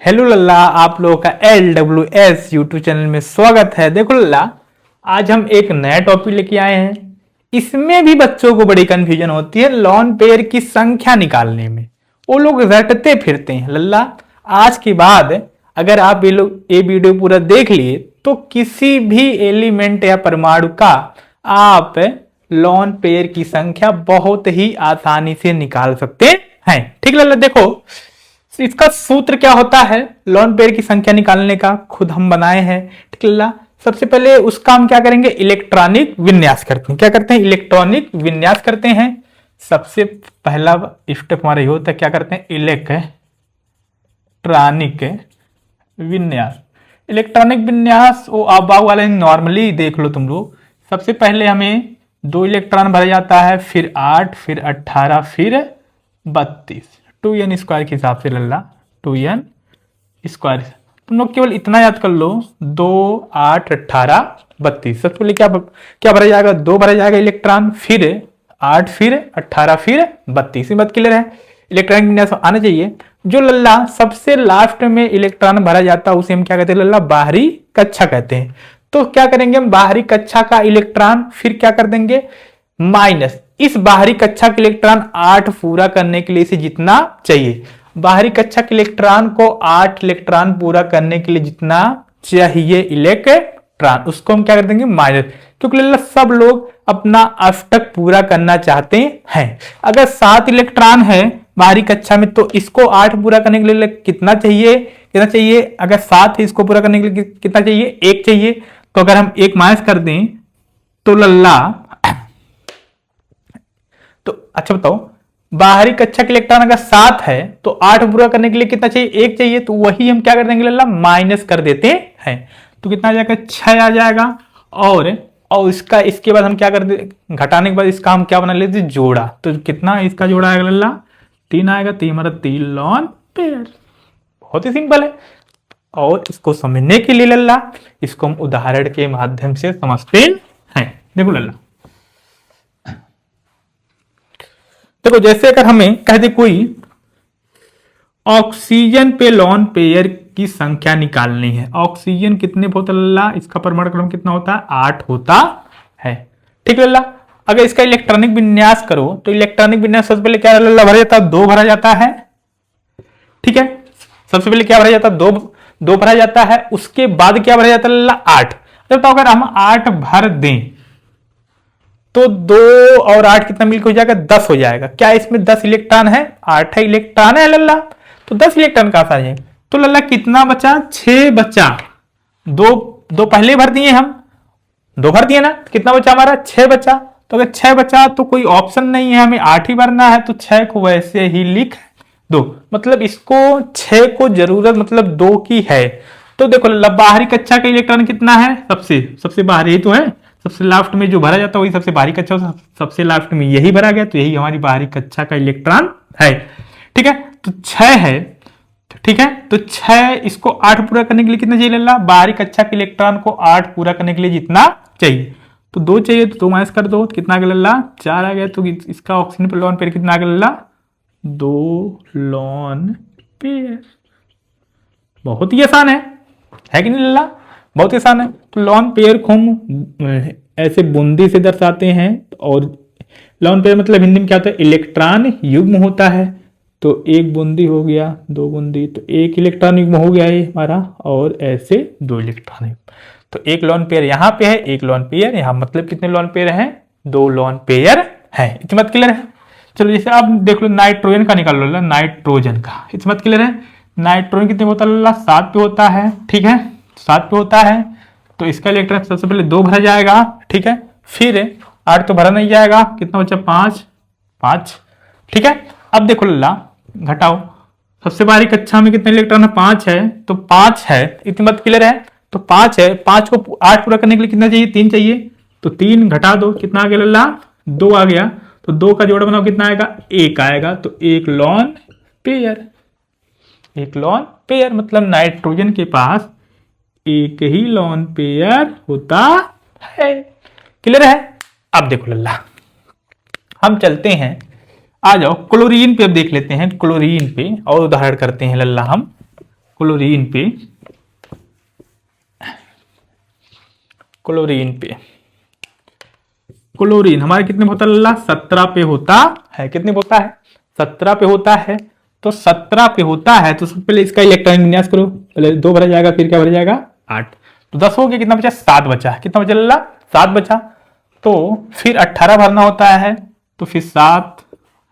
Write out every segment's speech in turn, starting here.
Hello लल्ला, आप लोगों का LWS यूट्यूब चैनल में स्वागत है। देखो लल्ला, आज हम एक नया टॉपिक लेके आए हैं। इसमें भी बच्चों को बड़ी कंफ्यूजन होती है लोन पेयर की संख्या निकालने में। वो लोग रटते फिरते हैं लल्ला। आज के बाद अगर आप ये वीडियो पूरा देख लिए तो किसी भी एलिमेंट या परमाणु का आप लोन पेयर की संख्या बहुत ही आसानी से निकाल सकते हैं। ठीक लल्ला, देखो इसका सूत्र क्या होता है लोन पेयर की संख्या निकालने का, खुद हम बनाए हैं। ठीक है, सबसे पहले उसका हम क्या करेंगे, इलेक्ट्रॉनिक विन्यास करते हैं। क्या करते हैं, इलेक्ट्रॉनिक विन्यास करते हैं। सबसे पहला स्टेप हमारा ये होता है, क्या करते हैं, इलेक्ट्रॉनिक विन्यास। इलेक्ट्रॉनिक विन्यास वो आप वाले नॉर्मली देख लो तुम लोग। सबसे पहले हमें 2 इलेक्ट्रॉन भरा जाता है, फिर 8, फिर 18, फिर 32, 2n स्क्वायर के हिसाब से लल्ला, 2n स्क्वायर। तुम लोग केवल इतना याद कर लो, 2, 8, 18, 32। सबसे पहले क्या भरा जाएगा, 2 भरा जाएगा इलेक्ट्रॉन, फिर 8, फिर 18, फिर 32। बात क्लियर है। इलेक्ट्रॉनिक विन्यास आना चाहिए। जो लल्ला सबसे लास्ट में इलेक्ट्रॉन भरा जाता है उसे हम क्या कहते हैं लल्ला, बाहरी कक्षा कहते हैं। तो क्या करेंगे हम, बाहरी कक्षा का इलेक्ट्रॉन फिर क्या कर देंगे, माइनस इस बाहरी कक्षा के इलेक्ट्रॉन 8 पूरा करने के लिए इसे जितना चाहिए, बाहरी कक्षा के इलेक्ट्रॉन को 8 इलेक्ट्रॉन पूरा करने के लिए जितना चाहिए इलेक्ट्रॉन, उसको हम क्या कर देंगे, माइनस। क्योंकि सब लोग अपना अष्टक पूरा करना चाहते हैं। अगर 7 इलेक्ट्रॉन है बाहरी कक्षा में तो इसको 8 पूरा करने के लिए कितना चाहिए, अगर 7 है इसको पूरा करने के लिए कितना चाहिए, 1 चाहिए। तो अगर हम 1 माइनस कर दें तो लल्ला, तो अच्छा बताओ, बाहरी कक्षा के इलेक्ट्रॉन अगर 7 है तो 8 पूरा करने के लिए कितना चाहिए, 1 चाहिए। तो वही हम क्या कर देंगे लल्ला, माइनस कर देते हैं। तो कितना आ जाएगा, 6 आ जाएगा। और इसके बाद हम क्या कर दे, घटाने के बाद इसका हम क्या बना लेते, जोड़ा। तो कितना इसका जोड़ा आएगा लल्ला, 3 आएगा। तो हमारा 3 लोन पेयर, बहुत ही सिंपल है। और इसको समझने के लिए लल्ला, इसको हम उदाहरण के माध्यम से समझते हैं। देखो लल्ला, देखो जैसे अगर हमें कह दे कोई ऑक्सीजन पे लोन पेयर की संख्या निकालनी है। ऑक्सीजन कितने होता है लल्ला, इसका परमाणु क्रम कितना होता है, 8 होता है। ठीक है लल्ला, अगर इसका इलेक्ट्रॉनिक विन्यास करो तो इलेक्ट्रॉनिक विन्यास सबसे पहले क्या लल्ला भरा जाता है, 2 भरा जाता है। ठीक है, सबसे पहले क्या भरा जाता है, 2 भरा जाता है। उसके बाद क्या भरा जाता है लल्ला, 8। तो अगर हम 8 भर दें तो 2 और 8 कितना मिलकर हो जाएगा, 10 हो जाएगा। क्या इसमें 10 इलेक्ट्रॉन है, 8 इलेक्ट्रॉन है लल्ला। तो 10 इलेक्ट्रॉन कहां से आ जाएंगे, तो लल्ला कितना बचा, 6 बचा। 2 पहले भर दिए हम, 2 भर दिए ना, कितना बचा हमारा, 6 बचा। तो अगर 6 बचा तो कोई ऑप्शन नहीं है, हमें 8 ही भरना है। तो 6 को वैसे ही लिख दो, मतलब इसको 6 को जरूरत मतलब 2 की है। तो देखो लल्ला, बाहरी कक्षा का इलेक्ट्रॉन कितना है, सबसे बाहरी ही तो है। सबसे लास्ट में जो भरा जाता है वही सबसे बाहरी कक्षा, सबसे लास्ट में यही भरा गया, तो यही हमारी बाहरी कक्षा का इलेक्ट्रॉन है। ठीक है, तो 6 है। ठीक है, तो 6, इसको 8 पूरा करने के लिए कितना चाहिए लल्ला, बाहरी कक्षा के इलेक्ट्रॉन को 8 पूरा करने के लिए जितना चाहिए। तो 2 चाहिए, तो 2 माइनस कर दो, तो कितना आ गया लल्ला, 4 आ गया। तो इसका ऑक्सीजन पर लोन पेयर कितना आ गया लल्ला, 2 लोन पेयर। बहुत ही आसान है कि नहीं लल्ला, बहुत ही आसान है। तो लोन पेयर को हम ऐसे बूंदी से दर्शाते हैं। और लोन पेयर मतलब हिंदी में क्या होता है, इलेक्ट्रॉन युग्म होता है। तो 1 बूंदी हो गया, 2 बूंदी, तो 1 इलेक्ट्रॉन युग्म हो गया ये हमारा, और ऐसे 2 इलेक्ट्रॉन युग्म। तो 1 लोन पेयर यहाँ पे है, 1 लोन पेयर यहाँ, मतलब कितने लोन पेयर हैं, 2 लोन पेयर है। इतना मत क्लियर है। चलो जैसे आप देख लो, नाइट्रोजन का निकाल लो, नाइट्रोजन का इतना मत क्लियर है। नाइट्रोजन कितने होता है, 7 पे होता है। ठीक है, 7 पे होता है। तो इसका इलेक्ट्रॉन सबसे पहले 2 भरा जाएगा। ठीक है, फिर 8 तो भरा नहीं जाएगा, कितना बचा, 5। ठीक है, अब देखो लल्ला, घटाओ, सबसे बाहरी कक्षा में कितने इलेक्ट्रॉन है, 5 है। तो 5 है, इतनी बात क्लियर है। तो 5 है, 5 को 8 पूरा करने के लिए कितना चाहिए, 3 चाहिए। तो 3 घटा दो, कितना आ गया लल्ला, 2 आ गया। तो 2 का जोड़ा बनाओ, कितना आएगा, 1 आएगा। तो 1 लोन पेयर, 1 लोन पेयर मतलब नाइट्रोजन के पास 1 ही लोन पेयर होता है। क्लियर है। अब देखो लल्ला, हम चलते हैं, आ जाओ क्लोरीन पे अब देख लेते हैं। क्लोरीन पे और उदाहरण करते हैं लल्ला हम। क्लोरीन पे, क्लोरीन हमारे कितने पे होता है लल्ला? 17 पे होता है। कितने पे होता है? 17 पे होता है। तो 17 पे होता है तो सबसे पहले इसका इलेक्ट्रॉनिक विन्यास करो। पहले 2 भरा जाएगा, फिर क्या भरा जाएगा? 8। तो 10 हो गया, कितना बचा? 7 बचा। कितना बचा लल्ला? 7 बचा। तो फिर 18 भरना होता है, तो फिर 7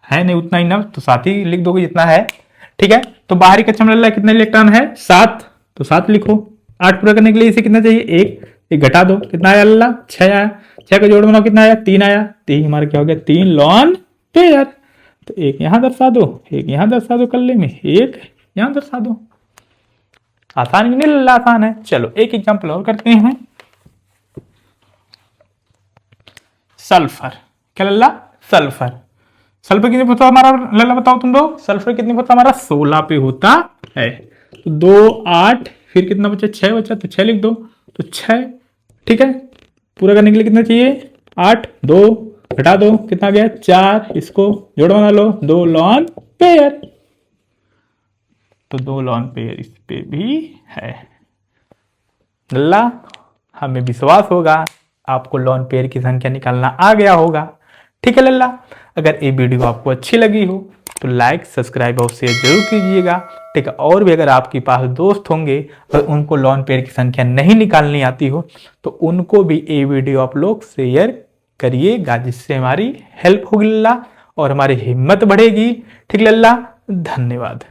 है नहीं उतना ही ना, तो 7 ही लिख दोगे जितना है। ठीक है, तो बाहरी कक्षा में लल्ला कितना इलेक्ट्रॉन है? 7, तो 7 लिखो। 8 पूरा करने के लिए इसे कितना चाहिए? 1 घटा दो, कितना आया लल्ला? 6 आया। 6 का जोड़ बनाओ, कितना आया? 3 आया। 3 हमारा क्या हो गया? 3 लॉन पेयर। तो 1 यहां दर्शा दो, 1 यहां दर्शा दो, कल्ले में 1 यहां दर्शा दो। आसान भी नहीं लल्ला, आसान है। चलो एक एग्जाम्पल और करते हैं। सल्फर, क्या लल्ला? सल्फर। सल्फर कितने पे होता है हमारा लल्ला? बताओ तुम लोग। सल्फर कितने पे होता है हमारा? 16 पे होता है। तो 2 8, फिर कितना बचा? 6 बचा, तो 6 लिख दो। तो 6, ठीक है। पूरा करने के लिए कितना चाहिए? 8, 2 घटा दो, कितना गया? 4। इसको जोड़ बना लो, 2 लॉन पेयर। तो 2 लॉन पेयर इस पे भी है। लल्ला हमें विश्वास होगा आपको लॉन पेयर की संख्या निकालना आ गया होगा। ठीक है लल्ला, अगर ये वीडियो आपको अच्छी लगी हो तो लाइक, सब्सक्राइब और शेयर जरूर कीजिएगा। ठीक है, और भी अगर आपके पास दोस्त होंगे और उनको लॉन पेयर की संख्या नहीं निकालनी आती हो तो उनको भी ये वीडियो आप लोग शेयर करिएगा, जिससे हमारी हेल्प होगी लल्ला और हमारी हिम्मत बढ़ेगी। ठीक लल्ला, धन्यवाद।